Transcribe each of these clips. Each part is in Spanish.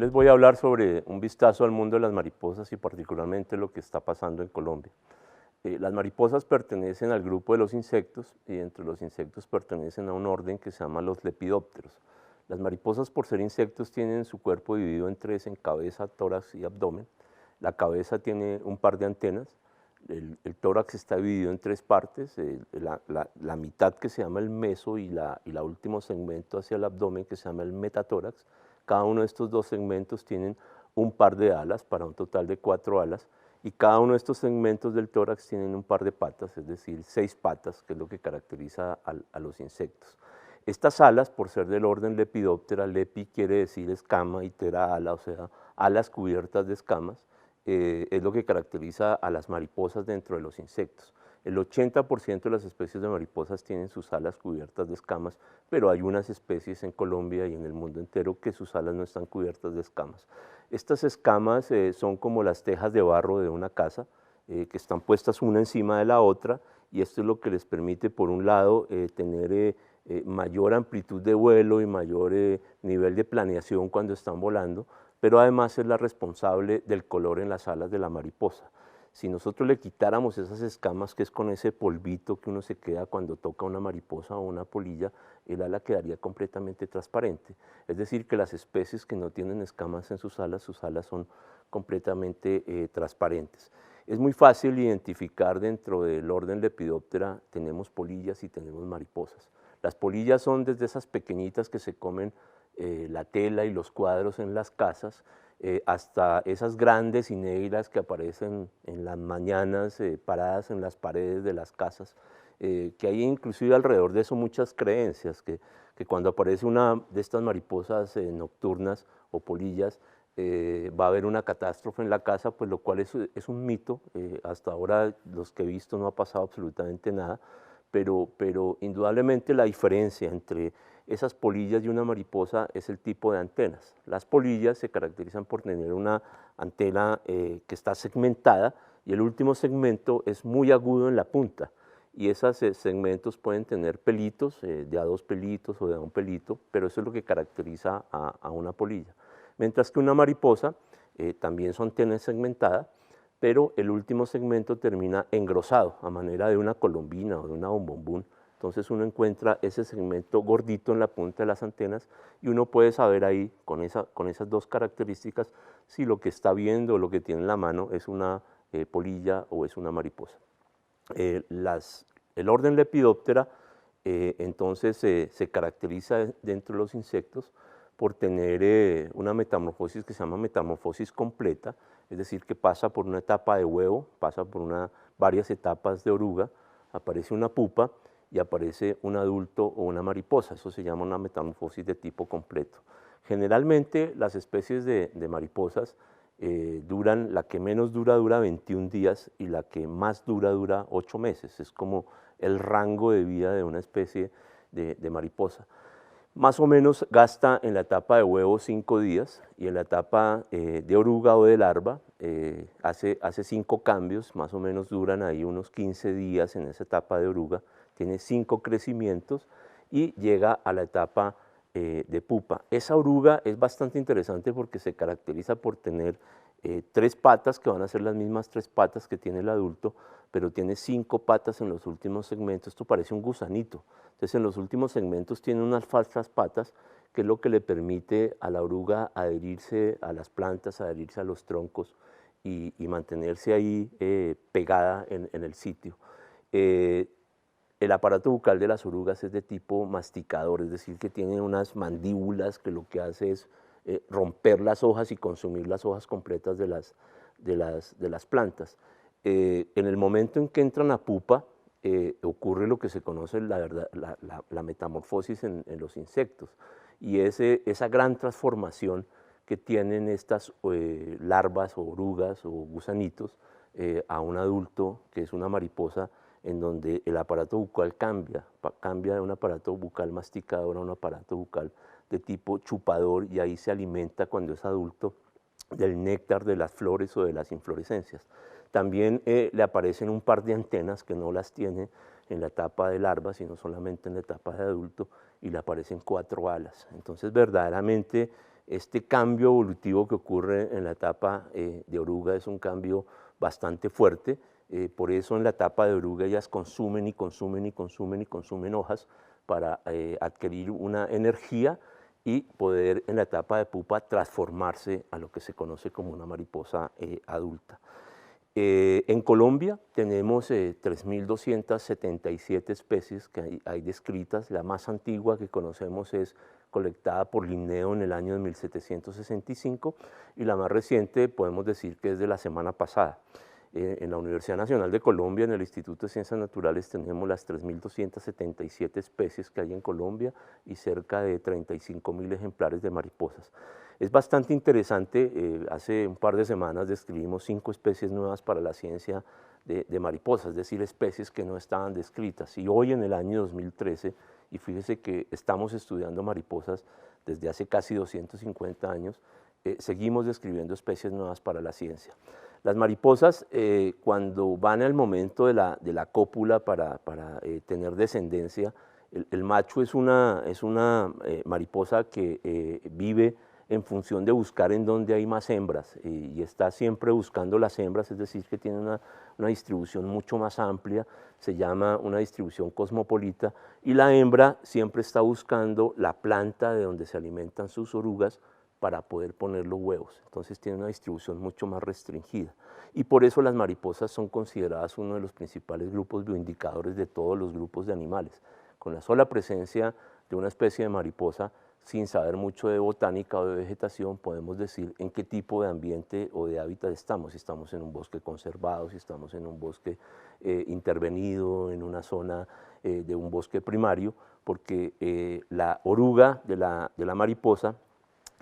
les voy a hablar sobre un vistazo al mundo de las mariposas y particularmente lo que está pasando en Colombia. Las mariposas pertenecen al grupo de los insectos y entre los insectos pertenecen a un orden que se llama los lepidópteros. Las mariposas, por ser insectos, tienen su cuerpo dividido en tres, en cabeza, tórax y abdomen. La cabeza tiene un par de antenas, el tórax está dividido en tres partes, la mitad que se llama el meso y la último segmento hacia el abdomen que se llama el metatórax. Cada uno de estos dos segmentos tienen un par de alas para un total de 4 alas y cada uno de estos segmentos del tórax tienen un par de patas, es decir, 6 patas, que es lo que caracteriza a los insectos. Estas alas, por ser del orden Lepidoptera, lepi quiere decir escama y tera ala, o sea, alas cubiertas de escamas, es lo que caracteriza a las mariposas dentro de los insectos. El 80% de las especies de mariposas tienen sus alas cubiertas de escamas, pero hay unas especies en Colombia y en el mundo entero que sus alas no están cubiertas de escamas. Estas escamas son como las tejas de barro de una casa, que están puestas una encima de la otra, y esto es lo que les permite, por un lado, tener mayor amplitud de vuelo y mayor nivel de planeación cuando están volando, pero además es la responsable del color en las alas de la mariposa. Si nosotros le quitáramos esas escamas, que es con ese polvito que uno se queda cuando toca una mariposa o una polilla, el ala quedaría completamente transparente. Es decir, que las especies que no tienen escamas en sus alas son completamente transparentes. Es muy fácil identificar dentro del orden Lepidoptera, tenemos polillas y tenemos mariposas. Las polillas son desde esas pequeñitas que se comen la tela y los cuadros en las casas, hasta esas grandes y negras que aparecen en las mañanas paradas en las paredes de las casas, que hay inclusive alrededor de eso muchas creencias, que cuando aparece una de estas mariposas nocturnas o polillas, va a haber una catástrofe en la casa, pues lo cual es un mito. Hasta ahora los que he visto no ha pasado absolutamente nada, pero indudablemente la diferencia entre esas polillas y una mariposa es el tipo de antenas. Las polillas se caracterizan por tener una antena que está segmentada y el último segmento es muy agudo en la punta, y esos segmentos pueden tener pelitos, de a 2 pelitos o de a 1 pelito, pero eso es lo que caracteriza a una polilla. Mientras que una mariposa también su antena es segmentada, pero el último segmento termina engrosado a manera de una colombina o de una bombombún. Entonces uno encuentra ese segmento gordito en la punta de las antenas y uno puede saber ahí con esas dos características si lo que está viendo o lo que tiene en la mano es una polilla o es una mariposa. El orden Lepidoptera entonces se caracteriza dentro de los insectos por tener una metamorfosis que se llama metamorfosis completa, es decir, que pasa por una etapa de huevo, pasa por varias etapas de oruga, aparece una pupa y aparece un adulto o una mariposa. Eso se llama una metamorfosis de tipo completo. Generalmente las especies de mariposas la que menos dura 21 días y la que más dura 8 meses. Es como el rango de vida de una especie de mariposa. Más o menos gasta en la etapa de huevo 5 días y en la etapa de oruga o de larva hace 5 cambios, más o menos duran ahí unos 15 días en esa etapa de oruga, tiene 5 crecimientos y llega a la etapa de pupa. Esa oruga es bastante interesante porque se caracteriza por tener 3 patas que van a ser las mismas 3 patas que tiene el adulto, pero tiene 5 patas en los últimos segmentos. Esto parece un gusanito. Entonces en los últimos segmentos tiene unas falsas patas, que es lo que le permite a la oruga adherirse a las plantas, adherirse a los troncos y mantenerse ahí pegada en el sitio. El aparato bucal de las orugas es de tipo masticador, es decir, que tiene unas mandíbulas que lo que hace es romper las hojas y consumir las hojas completas de las plantas. En el momento en que entran a pupa, ocurre lo que se conoce la metamorfosis en los insectos, y esa gran transformación que tienen estas larvas o orugas o gusanitos a un adulto, que es una mariposa, en donde el aparato bucal cambia de un aparato bucal masticador a un aparato bucal de tipo chupador, y ahí se alimenta cuando es adulto del néctar de las flores o de las inflorescencias. También le aparecen un par de antenas que no las tiene en la etapa de larva, sino solamente en la etapa de adulto, y le aparecen 4 alas. Entonces verdaderamente Este cambio evolutivo que ocurre en la etapa de oruga es un cambio bastante fuerte, por eso en la etapa de oruga ellas consumen y consumen y consumen y consumen hojas para adquirir una energía y poder en la etapa de pupa transformarse a lo que se conoce como una mariposa adulta. En Colombia tenemos 3.277 especies que hay descritas. La más antigua que conocemos es colectada por Linneo en el año de 1765 y la más reciente podemos decir que es de la semana pasada. En la Universidad Nacional de Colombia, en el Instituto de Ciencias Naturales, tenemos las 3.277 especies que hay en Colombia y cerca de 35.000 ejemplares de mariposas. Es bastante interesante, hace un par de semanas describimos 5 especies nuevas para la ciencia de mariposas, es decir, especies que no estaban descritas. Y hoy en el año 2013, y fíjese que estamos estudiando mariposas desde hace casi 250 años, seguimos describiendo especies nuevas para la ciencia. Las mariposas, cuando van al momento de la cópula para tener descendencia, el macho es una mariposa que vive en función de buscar en dónde hay más hembras y está siempre buscando las hembras, es decir, que tiene una distribución mucho más amplia, se llama una distribución cosmopolita, y la hembra siempre está buscando la planta de donde se alimentan sus orugas para poder poner los huevos. Entonces tiene una distribución mucho más restringida. Y por eso las mariposas son consideradas uno de los principales grupos bioindicadores de todos los grupos de animales. Con la sola presencia de una especie de mariposa, sin saber mucho de botánica o de vegetación, podemos decir en qué tipo de ambiente o de hábitat estamos. Si estamos en un bosque conservado, si estamos en un bosque intervenido, en una zona de un bosque primario, porque la oruga de la mariposa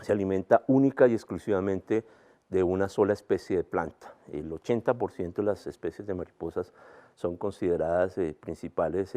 se alimenta única y exclusivamente de una sola especie de planta. El 80% de las especies de mariposas son consideradas principales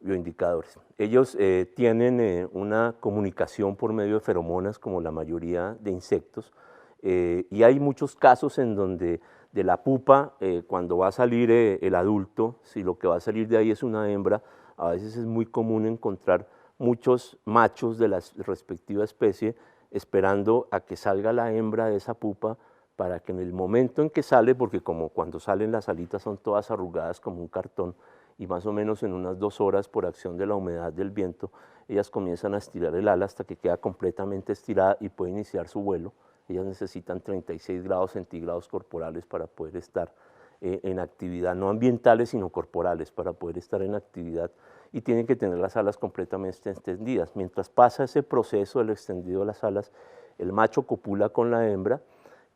bioindicadores. Ellos tienen una comunicación por medio de feromonas como la mayoría de insectos y hay muchos casos en donde de la pupa, cuando va a salir el adulto, si lo que va a salir de ahí es una hembra, a veces es muy común encontrar muchos machos de la respectiva especie esperando a que salga la hembra de esa pupa para que en el momento en que sale, porque como cuando salen las alitas son todas arrugadas como un cartón, y más o menos en unas 2 horas por acción de la humedad del viento, ellas comienzan a estirar el ala hasta que queda completamente estirada y puede iniciar su vuelo. Ellas necesitan 36 grados centígrados corporales para poder estar en actividad, no ambientales, sino corporales, para poder estar en actividad, y tienen que tener las alas completamente extendidas. Mientras pasa ese proceso del extendido de las alas, el macho copula con la hembra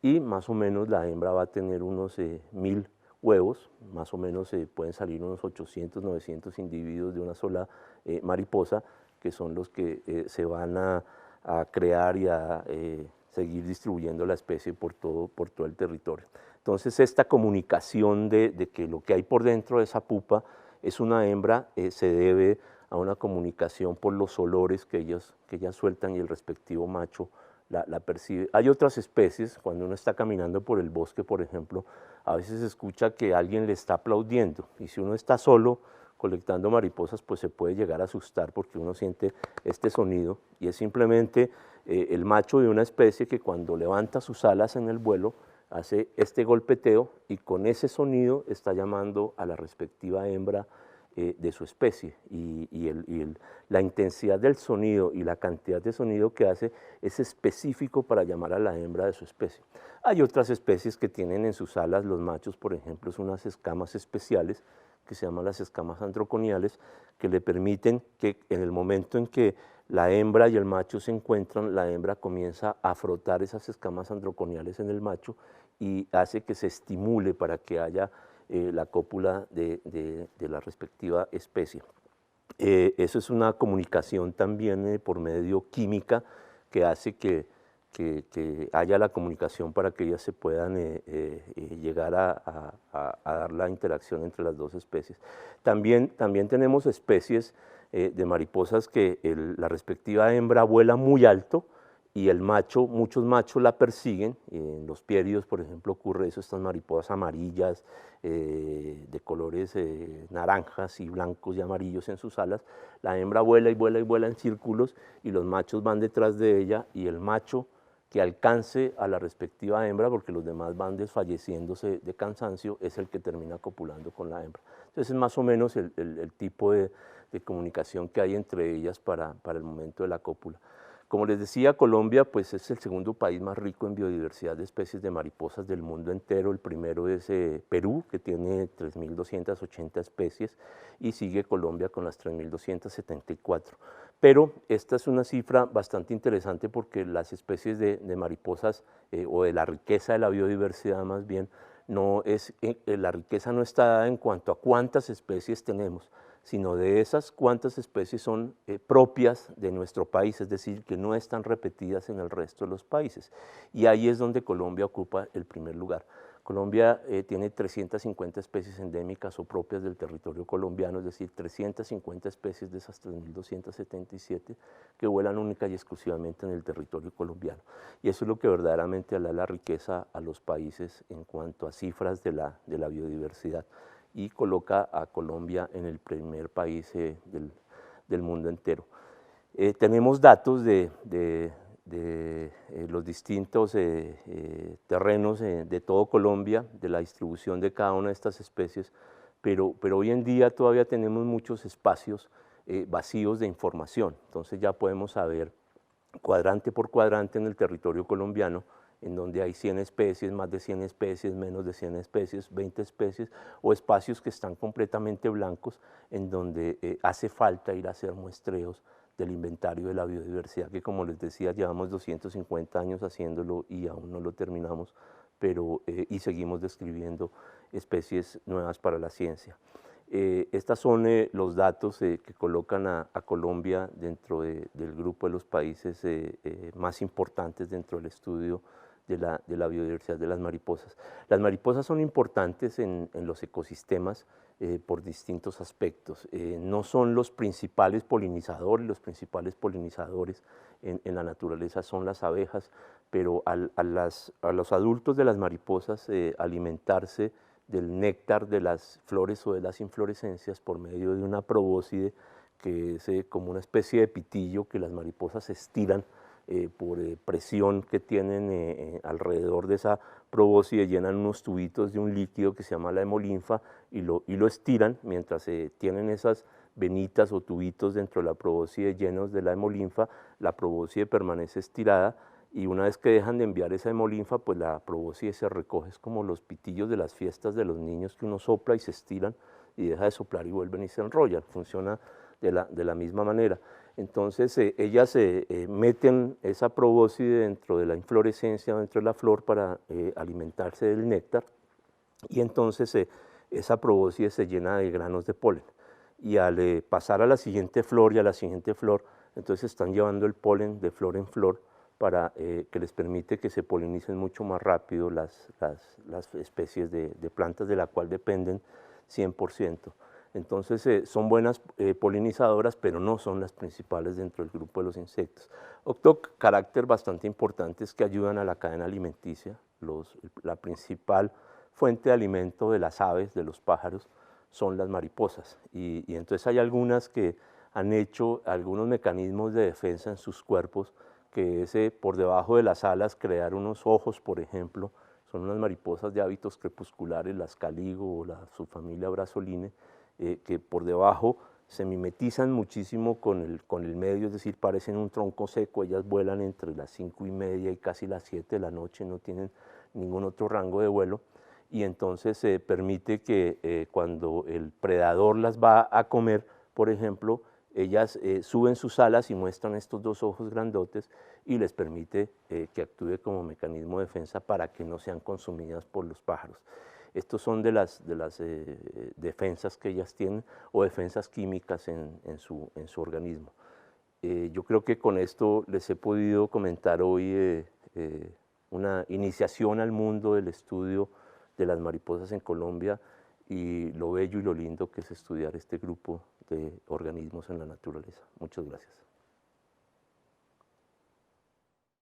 y más o menos la hembra va a tener unos 1000 huevos, más o menos pueden salir unos 800, 900 individuos de una sola mariposa, que son los que se van a crear y a seguir distribuyendo la especie por todo el territorio. Entonces esta comunicación de que lo que hay por dentro de esa pupa es una hembra, se debe a una comunicación por los olores que ellas sueltan y el respectivo macho la percibe. Hay otras especies, cuando uno está caminando por el bosque, por ejemplo, a veces se escucha que alguien le está aplaudiendo, y si uno está solo colectando mariposas, pues se puede llegar a asustar porque uno siente este sonido, y es simplemente el macho de una especie que cuando levanta sus alas en el vuelo, hace este golpeteo y con ese sonido está llamando a la respectiva hembra de su especie, y la intensidad del sonido y la cantidad de sonido que hace es específico para llamar a la hembra de su especie. Hay otras especies que tienen en sus alas, los machos, por ejemplo, son unas escamas especiales que se llaman las escamas androconiales, que le permiten que en el momento en que la hembra y el macho se encuentran, la hembra comienza a frotar esas escamas androconiales en el macho y hace que se estimule para que haya la cópula de la respectiva especie. Eso es una comunicación también por medio química que hace que haya la comunicación para que ellas se puedan llegar a dar la interacción entre las dos especies. También tenemos especies de mariposas que la respectiva hembra vuela muy alto y el macho, muchos machos la persiguen. En los pieridos, por ejemplo, ocurre eso, estas mariposas amarillas, de colores naranjas y blancos y amarillos en sus alas. La hembra vuela y vuela y vuela en círculos y los machos van detrás de ella, y el macho que alcance a la respectiva hembra, porque los demás van desfalleciéndose de cansancio, es el que termina copulando con la hembra. Entonces es más o menos el tipo de comunicación que hay entre ellas para el momento de la cópula. Como les decía, Colombia pues, es el segundo país más rico en biodiversidad de especies de mariposas del mundo entero. El primero es Perú, que tiene 3.280 especies, y sigue Colombia con las 3.274. Pero esta es una cifra bastante interesante porque las especies de mariposas, o de la riqueza de la biodiversidad más bien, la riqueza no está dada en cuanto a cuántas especies tenemos, sino de esas cuántas especies son propias de nuestro país, es decir, que no están repetidas en el resto de los países. Y ahí es donde Colombia ocupa el primer lugar. Colombia tiene 350 especies endémicas o propias del territorio colombiano, es decir, 350 especies de esas 3.277 que vuelan única y exclusivamente en el territorio colombiano. Y eso es lo que verdaderamente da la riqueza a los países en cuanto a cifras de la biodiversidad, y coloca a Colombia en el primer país del mundo entero. Tenemos datos de los distintos terrenos de todo Colombia, de la distribución de cada una de estas especies, pero hoy en día todavía tenemos muchos espacios vacíos de información. Entonces ya podemos saber cuadrante por cuadrante en el territorio colombiano, en donde hay 100 especies, más de 100 especies, menos de 100 especies, 20 especies, o espacios que están completamente blancos, en donde hace falta ir a hacer muestreos del inventario de la biodiversidad, que como les decía, llevamos 250 años haciéndolo y aún no lo terminamos, y seguimos describiendo especies nuevas para la ciencia. Estos son los datos que colocan a Colombia dentro del grupo de los países más importantes dentro del estudio de la biodiversidad de las mariposas. Las mariposas son importantes en los ecosistemas por distintos aspectos. No son los principales polinizadores en la naturaleza son las abejas, pero a los adultos de las mariposas alimentarse del néctar de las flores o de las inflorescencias por medio de una probóscide, que es como una especie de pitillo que las mariposas estiran por presión que tienen alrededor de esa probóscide, llenan unos tubitos de un líquido que se llama la hemolinfa y lo estiran mientras tienen esas venitas o tubitos dentro de la probóscide llenos de la hemolinfa. La probóscide permanece estirada, y una vez que dejan de enviar esa hemolinfa, pues la probóscide se recoge. Es como los pitillos de las fiestas de los niños, que uno sopla y se estiran y deja de soplar y vuelven y se enrollan. Funciona de la misma manera. Entonces ellas meten esa probóscide dentro de la inflorescencia, dentro de la flor, para alimentarse del néctar, y entonces esa probóscide se llena de granos de polen, y al pasar a la siguiente flor y a la siguiente flor, entonces están llevando el polen de flor en flor, para que les permite que se polinicen mucho más rápido las especies de plantas de la cual dependen 100%. Entonces son buenas polinizadoras, pero no son las principales dentro del grupo de los insectos. Otro carácter bastante importante es que ayudan a la cadena alimenticia. La principal fuente de alimento de las aves, de los pájaros, son las mariposas, y entonces hay algunas que han hecho algunos mecanismos de defensa en sus cuerpos, que es por debajo de las alas crear unos ojos, por ejemplo. Son unas mariposas de hábitos crepusculares, las caligo o la subfamilia Brazoline, que por debajo se mimetizan muchísimo con el medio, es decir, parecen un tronco seco. Ellas vuelan entre las 5:30 y casi las 7 de la noche, no tienen ningún otro rango de vuelo, y entonces permite que cuando el predador las va a comer, por ejemplo, ellas suben sus alas y muestran estos dos ojos grandotes, y les permite que actúe como mecanismo de defensa para que no sean consumidas por los pájaros. Estos son de las defensas que ellas tienen, o defensas químicas en su organismo. Yo creo que con esto les he podido comentar hoy una iniciación al mundo del estudio de las mariposas en Colombia, y lo bello y lo lindo que es estudiar este grupo de organismos en la naturaleza. Muchas gracias.